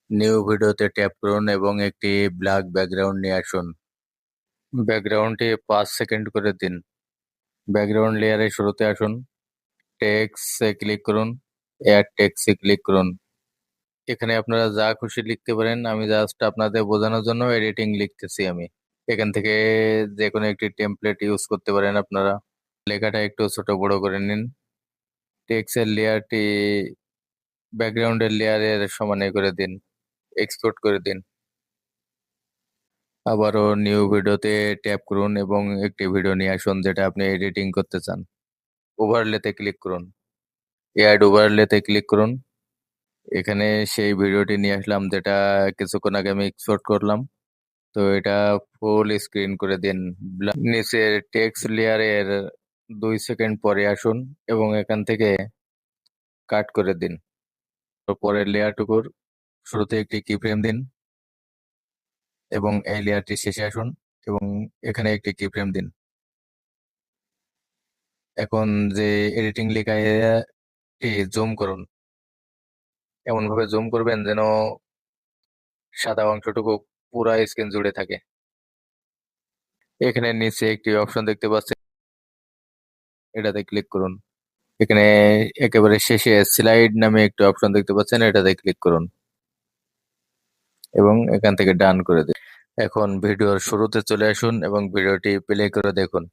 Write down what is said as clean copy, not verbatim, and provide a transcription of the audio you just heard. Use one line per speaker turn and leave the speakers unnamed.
New ভিডিওতে tap করুন এবং একটি ব্ল্যাক ব্যাকগ্রাউন্ড নিয়ে আসুন। ব্যাকগ্রাউন্ডটি 5 সেকেন্ড করে দিন। ব্যাকগ্রাউন্ড লেয়ারের শুরুতে আসুন, টেক্সটে ক্লিক করুন, এড টেক্সটে ক্লিক করুন। এখানে আপনারা যা খুশি লিখতে পারেন, আমি জাস্ট আপনাদের বোঝানোর জন্য এডিটিং লিখতেছি আমি। এখান থেকে যে কোনো একটি টেমপ্লেট ইউজ করতে পারেন আপনারা। লেখাটা একটু ছোট বড় করে নিন। টেক্সটের লেয়ারটি ব্যাকগ্রাউন্ডের লেয়ারের সমানে করে দিন, এক্সপোর্ট করে দিন। আবারও নিউ ভিডিওতে ট্যাপ করুন এবং একটি ভিডিও নিয়ে আসুন যেটা আপনি এডিটিং করতে চান। ওভারলেতে ক্লিক করুন, অ্যাড ওভারলেতে ক্লিক করুন। এখানে সেই ভিডিওটি নিয়ে আসলাম যেটা কিছুক্ষণ আগে আমি এক্সপোর্ট করলাম। তো এটা ফুল স্ক্রিন করে দিন। নিচের টেক্সট লেয়ারের 2 সেকেন্ড পরে আসুন এবং এখান থেকে কাট করে দিন। তো পরের লেয়ারটুকুর শুরুতে একটি কি ফ্রেম দিন এবং এই লেয়ারটি শেষে আসুন এবং এখানে একটি কি ফ্রেম দিন। এখন যে এডিটিং লেখায় জুম করুন, এমন ভাবে জুম করবেন যেন সাদা অংশটুকু পুরা স্ক্রিন জুড়ে থাকে। এখানে নিচে একটি অপশন দেখতে পাচ্ছেন, এটাতে ক্লিক করুন। এখানে একেবারে শেষে স্লাইড নামে একটি অপশন দেখতে পাচ্ছেন, এটাতে ক্লিক করুন এবং এখান থেকে ডান করে দিন। এখন ভিডিওর শুরুতে চলে আসুন এবং ভিডিওটি প্লে করে দেখুন।